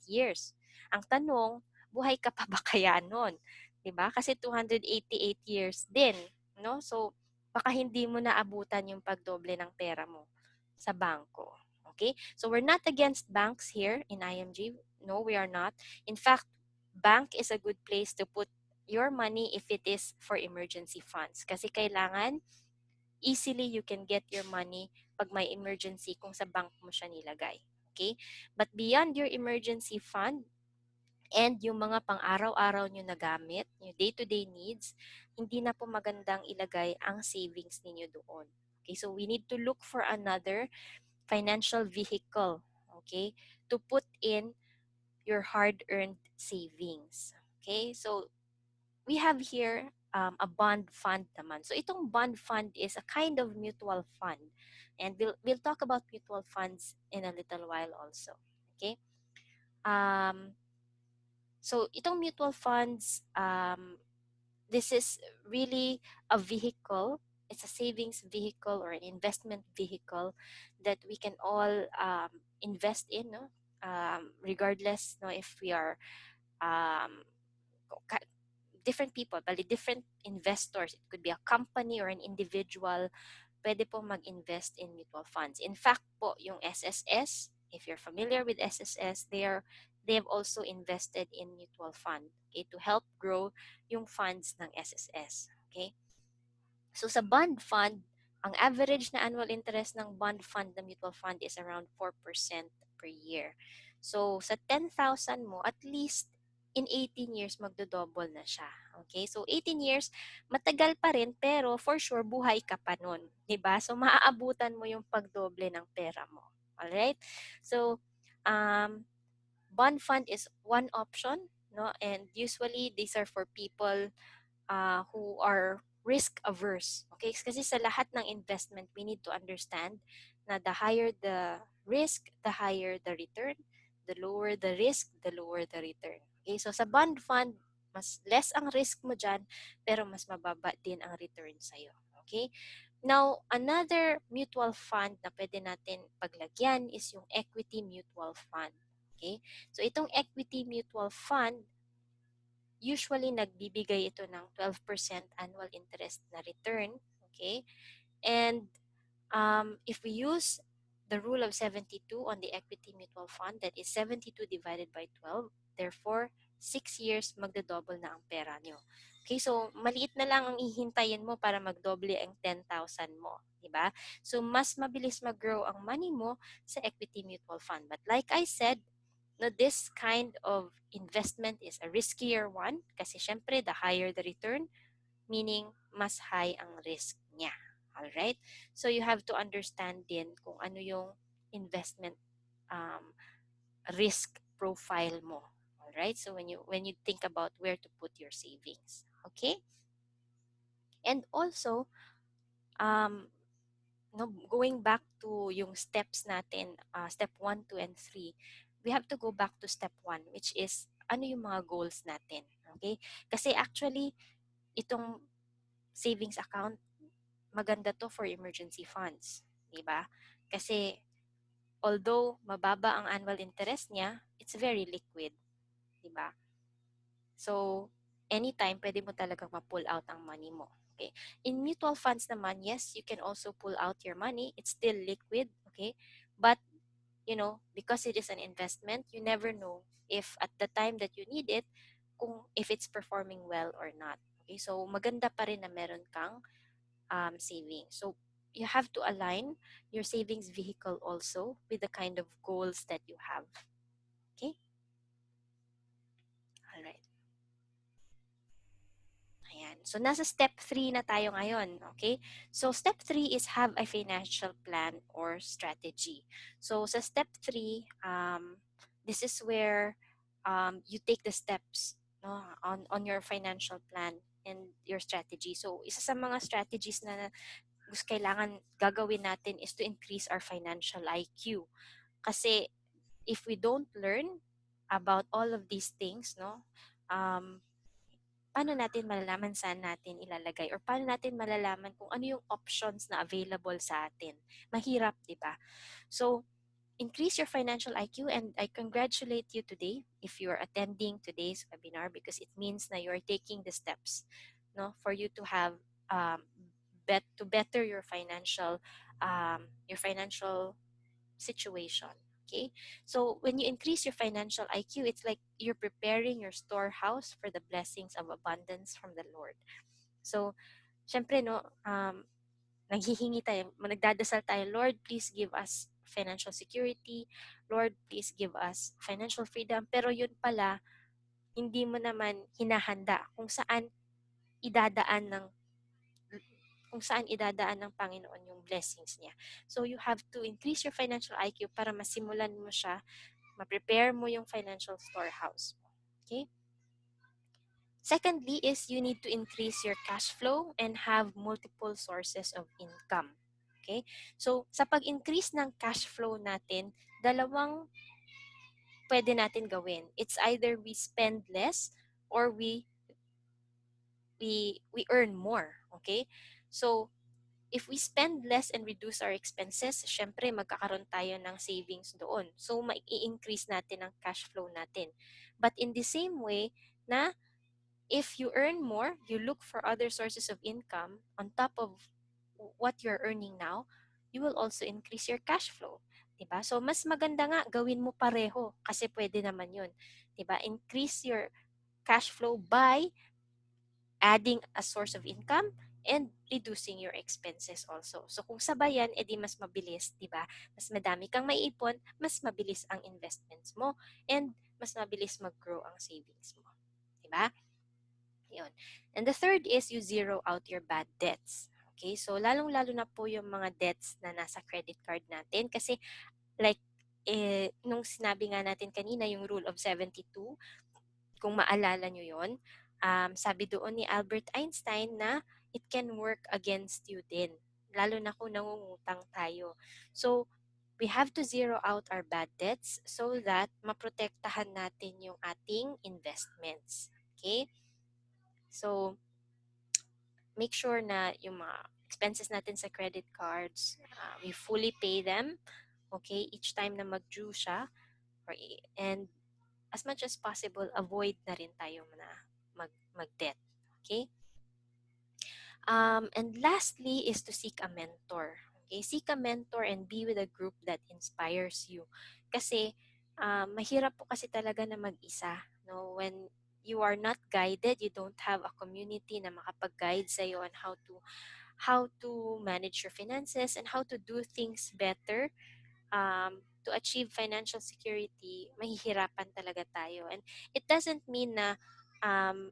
years. Ang tanong, buhay ka pa ba kaya nun? Diba? Kasi 288 years din. No? So, baka hindi mo naabutan yung pagdoble ng pera mo sa bangko. Okay? So, we're not against banks here in IMG. No, we are not. In fact, bank is a good place to put your money if it is for emergency funds. Kasi kailangan, easily you can get your money pag may emergency kung sa bank mo siya nilagay. Okay? But beyond your emergency fund, and yung mga pang-araw-araw nyo na gamit, yung day-to-day needs, hindi na po magandang ilagay ang savings ninyo doon. Okay, so we need to look for another financial vehicle, okay, to put in your hard-earned savings. Okay, so we have here a bond fund naman. So itong bond fund is a kind of mutual fund, and we'll talk about mutual funds in a little while also. Okay, so itong mutual funds, this is really a vehicle it's a savings vehicle or an investment vehicle that we can all invest in, no? Regardless, no, if we are um, different people, bali different investors. It could be a company or an individual. Pwede po mag-invest in mutual funds. In fact po, yung SSS, if you're familiar with SSS, they have also invested in mutual fund, okay, to help grow yung funds ng SSS. Okay? So sa bond fund, ang average na annual interest ng bond fund na mutual fund is around 4% per year. So sa 10,000 mo, at least in 18 years magdo-double na siya. Okay? So 18 years, matagal pa rin pero for sure buhay ka pa nun, 'di ba? So maaabutan mo yung pagdoble ng pera mo. All right? So bond fund is one option, no? And usually these are for people who are risk averse. Okay? Kasi sa lahat ng investment, we need to understand na the higher the risk, the higher the return. The lower the risk, the lower the return. Okay? So sa bond fund, mas less ang risk mo dyan, pero mas mababa din ang return sa'yo. Okay? Now, another mutual fund na pwede natin paglagyan is yung equity mutual fund. Okay? So itong equity mutual fund, usually nagbibigay ito ng 12% annual interest na return. Okay? And if we use the rule of 72 on the equity mutual fund, that is 72 divided by 12, therefore, 6 years magda-double na ang pera nyo. Okay, so maliit na lang ang ihintayin mo para magdoble ang 10,000 mo. Diba? So mas mabilis mag-grow ang money mo sa equity mutual fund. But like I said, no, this kind of investment is a riskier one kasi syempre the higher the return, meaning mas high ang risk niya. Alright? So you have to understand din kung ano yung investment um, risk profile mo. Alright? So when you think about where to put your savings. Okay? And also, um, no, going back to yung steps natin, step 1, 2, and 3, we have to go back to step 1, which is ano yung mga goals natin. Okay? Kasi actually, itong savings account, maganda to for emergency funds. Diba? Kasi although mababa ang annual interest niya, it's very liquid. Diba? So, anytime, pwede mo talagang ma-pull out ang money mo. Okay? In mutual funds naman, yes, you can also pull out your money. It's still liquid. Okay? But, because it is an investment, you never know if at the time that you need it, if it's performing well or not. Okay? So, maganda pa rin na meron kang savings. So you have to align your savings vehicle also with the kind of goals that you have. Okay? All right. Ayan. So nasa step 3 na tayo ngayon. Okay? So step 3 is have a financial plan or strategy. So sa step 3, this is where you take the steps, no, on your financial plan and your strategy. So isa sa mga strategies na gusto kailangan gagawin natin is to increase our financial IQ. Kasi if we don't learn about all of these things, no, paano natin malalaman saan natin ilalagay or paano natin malalaman kung ano yung options na available sa atin? Mahirap, di ba? So, increase your financial IQ, and I congratulate you today if you are attending today's webinar because it means that you are taking the steps, no, for you to have to better your financial situation. Okay, so when you increase your financial IQ, it's like you're preparing your storehouse for the blessings of abundance from the Lord. So, syempre, no, naghihingi tayo, nagdadasal tayo, Lord, please give us financial security. Lord, please give us financial freedom. Pero yun pala, hindi mo naman hinahanda idadaan ng kung saan idadaan ng Panginoon yung blessings niya. So you have to increase your financial IQ para masimulan mo siya, ma-prepare mo yung financial storehouse mo. Okay? Secondly is you need to increase your cash flow and have multiple sources of income. Okay? So sa pag-increase ng cash flow natin, dalawang pwede natin gawin. It's either we spend less or we earn more. Okay? So if we spend less and reduce our expenses, syempre magkakaroon tayo ng savings doon. So, mai-increase natin ang cash flow natin. But in the same way na if you earn more, you look for other sources of income on top of what you're earning now, you will also increase your cash flow. Diba? So, mas maganda nga gawin mo pareho kasi pwede naman yun. Diba? Increase your cash flow by adding a source of income and reducing your expenses also. So kung sabay yan, edi mas mabilis, di ba? Mas madami kang maiipon, mas mabilis ang investments mo, and mas mabilis mag-grow ang savings mo. Di ba? Yun. And the third is you zero out your bad debts. Okay, so lalong-lalo na po yung mga debts na nasa credit card natin kasi like nung sinabi nga natin kanina yung rule of 72, kung maalala nyo yon, sabi doon ni Albert Einstein na it can work against you din, lalo na kung nangungutang tayo. So, we have to zero out our bad debts so that maprotektahan natin yung ating investments. Okay? So, make sure na yung mga expenses natin sa credit cards, we fully pay them, okay, each time na mag-due siya, and as much as possible, avoid na rin tayo na mag-debt. Okay? And lastly is to seek a mentor. Okay? Seek a mentor and be with a group that inspires you. Kasi mahirap po kasi talaga na mag-isa. No? When you are not guided, you don't have a community na makapag-guide sa'yo on how to manage your finances and how to do things better, to achieve financial security, mahihirapan talaga tayo. And it doesn't mean na um,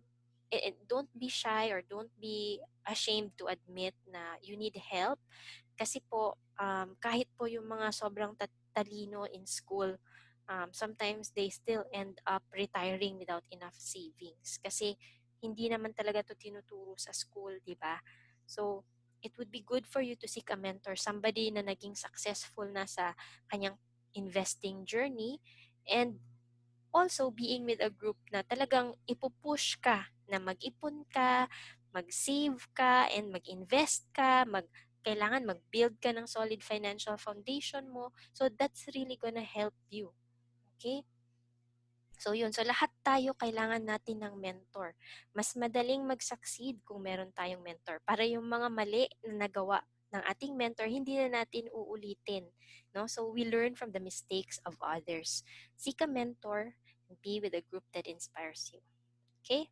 don't be shy or don't be ashamed to admit na you need help. Kasi po, kahit po yung mga sobrang talino in school, sometimes they still end up retiring without enough savings. Kasi hindi naman talaga to tinuturo sa school, di ba? So, it would be good for you to seek a mentor, somebody na naging successful na sa kanyang investing journey, and also being with a group na talagang ipupush ka na mag-ipon ka, mag-save ka, and mag-invest ka, kailangan mag-build ka ng solid financial foundation mo. So that's really gonna help you. Okay? So yun, so lahat tayo kailangan natin ng mentor. Mas madaling mag-succeed kung meron tayong mentor. Para yung mga mali na nagawa ng ating mentor, hindi na natin uulitin. No? So we learn from the mistakes of others. Seek a mentor and be with a group that inspires you. Okay?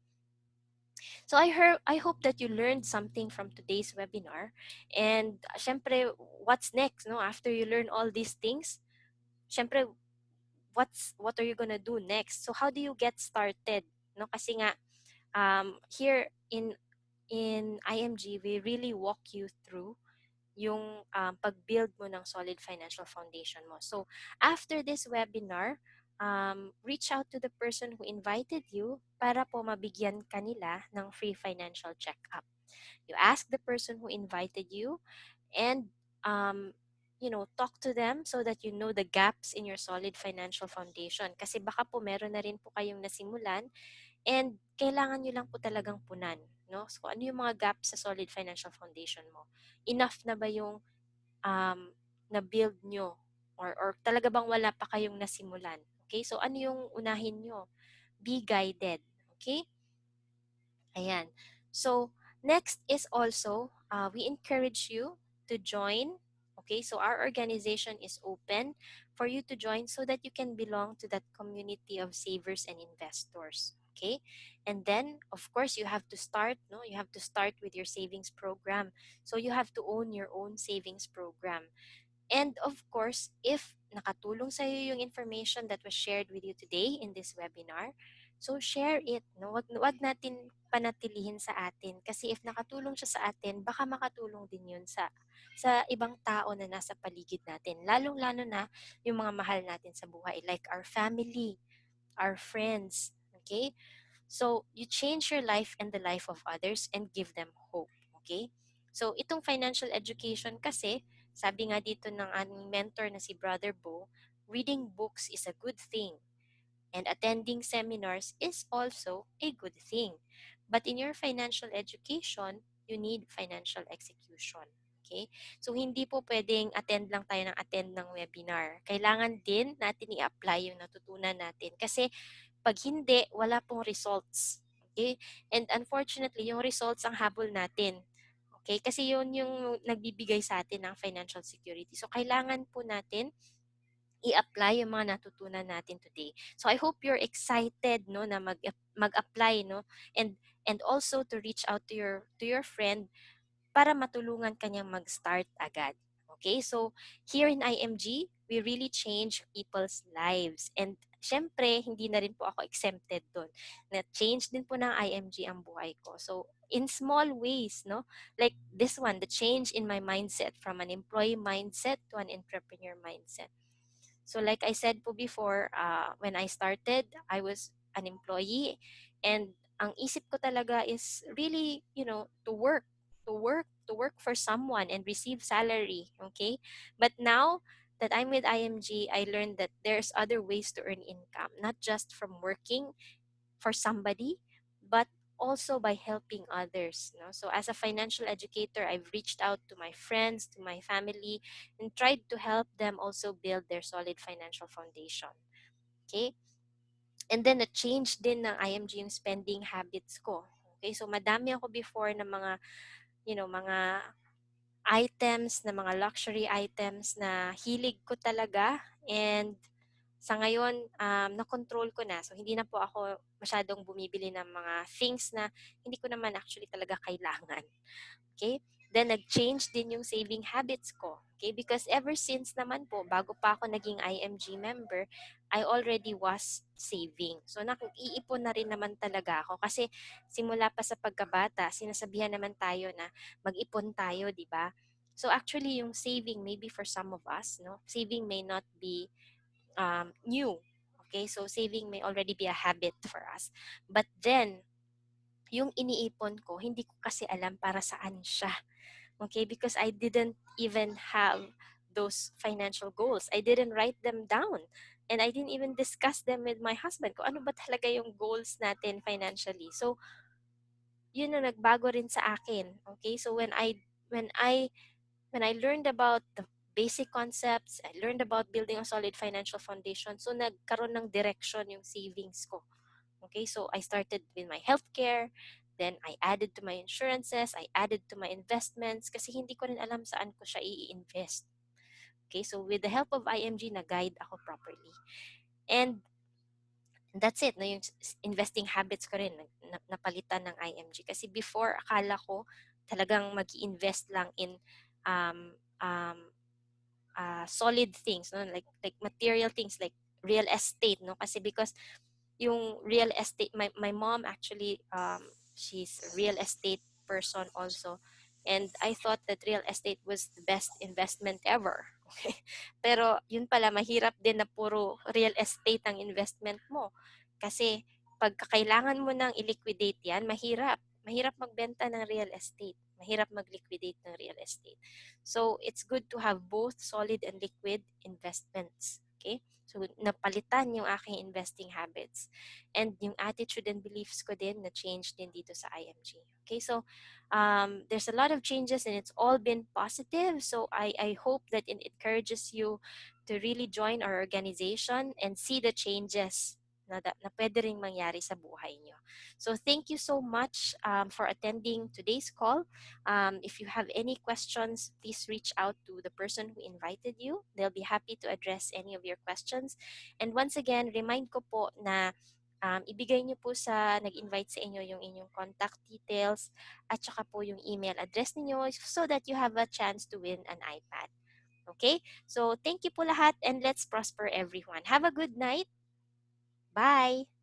So I hope that you learned something from today's webinar. And syempre, what's next? No? After you learn all these things, syempre, what are you gonna do next? So how do you get started? No, kasi nga here in IMG, we really walk you through yung pag-build mo ng solid financial foundation mo. So after this webinar, reach out to the person who invited you para po mabigyan kanila ng free financial checkup. You ask the person who invited you, and talk to them so that you know the gaps in your solid financial foundation. Kasi baka po meron na rin po kayong nasimulan and kailangan nyo lang po talagang punan. No? So ano yung mga gaps sa solid financial foundation mo? Enough na ba yung na-build nyo? Or talaga bang wala pa kayong nasimulan? Okay? So ano yung unahin nyo? Be guided. Okay? Ayan. So, next is also, we encourage you to join. Okay, so our organization is open for you to join so that you can belong to that community of savers and investors. Okay, and then of course you have to start. No, you have to start with your savings program. So you have to own your own savings program. And of course, if nakatulong sa iyo yung information that was shared with you today in this webinar, so share it. No? Wag natin panatilihin sa atin. Kasi if nakatulong siya sa atin, baka makatulong din yun sa ibang tao na nasa paligid natin. Lalong-lalo na yung mga mahal natin sa buhay, like our family, our friends. Okay? So, you change your life and the life of others and give them hope. Okay? So, itong financial education kasi, sabi nga dito ng aming mentor na si Brother Bo, reading books is a good thing. And attending seminars is also a good thing. But in your financial education, you need financial execution. Okay? So, hindi po pwedeng attend lang tayo ng attend ng webinar. Kailangan din natin i-apply yung natutunan natin. Kasi, pag hindi, wala pong results. Okay? And unfortunately, yung results ang habol natin. Okay? Kasi yun yung nagbibigay sa atin ng financial security. So, kailangan po natin i-apply yung mga natutunan natin today. So I hope you're excited no na mag-apply no and also to reach out to your friend para matulungan kanyang mag-start agad. Okay? So here in IMG, we really change people's lives. And syempre, hindi na rin po ako exempted doon. Na-change din po ng IMG ang buhay ko. So in small ways, no? Like this one, the change in my mindset from an employee mindset to an entrepreneur mindset. So like I said po before, when I started, I was an employee and ang isip ko talaga is really, to work for someone and receive salary, okay? But now that I'm with IMG, I learned that there's other ways to earn income, not just from working for somebody, but also by helping others. No? So as a financial educator, I've reached out to my friends, to my family, and tried to help them also build their solid financial foundation. Okay? And then na-change din ng IMG yung spending habits ko. Okay? So madami ako before na mga, mga items, na mga luxury items na hilig ko talaga and sa ngayon, na-control ko na. So, hindi na po ako masyadong bumibili ng mga things na hindi ko naman actually talaga kailangan. Okay? Then, nag-change din yung saving habits ko. Okay? Because ever since naman po, bago pa ako naging IMG member, I already was saving. So, iipon na rin naman talaga ako. Kasi, simula pa sa pagkabata, sinasabihan naman tayo na mag-ipon tayo, di ba? So, actually, yung saving, maybe for some of us, no? Saving may not be new. Okay, so saving may already be a habit for us. But then, yung iniipon ko, hindi ko kasi alam para saan siya. Okay, because I didn't even have those financial goals. I didn't write them down. And I didn't even discuss them with my husband kung ano ba talaga yung goals natin financially. So, yun na nagbago rin sa akin. Okay, so when I learned about the basic concepts, I learned about building a solid financial foundation. So nagkaroon ng direction yung savings ko. Okay, so I started with my healthcare, then I added to my insurances, I added to my investments kasi hindi ko rin alam saan ko siya i-invest. Okay, so with the help of IMG, na-guide ako properly. And that's it, no, yung investing habits ko rin, napalitan ng IMG. Kasi before, akala ko talagang mag-invest lang in um, um, solid things, no, like material things, like real estate, no, kasi because yung real estate, my mom actually, she's a real estate person also, and I thought that real estate was the best investment ever. Okay, pero yun pala, mahirap din na puro real estate ang investment mo kasi pag kailangan mo nang i-liquidate yan, mahirap magbenta ng real estate, mahirap mag-liquidate ng real estate. So it's good to have both solid and liquid investments. Okay, so napalitan yung aking investing habits. And yung attitude and beliefs ko din na change din dito sa IMG. Okay, so there's a lot of changes and it's all been positive. So I hope that it encourages you to really join our organization and see the changes na pwede ring mangyari sa buhay nyo. So thank you so much for attending today's call. If you have any questions, please reach out to the person who invited you. They'll be happy to address any of your questions. And once again, remind ko po na ibigay niyo po sa nag-invite sa inyo yung inyong contact details at saka po yung email address niyo so that you have a chance to win an iPad. Okay? So, thank you po lahat and let's prosper everyone. Have a good night. Bye!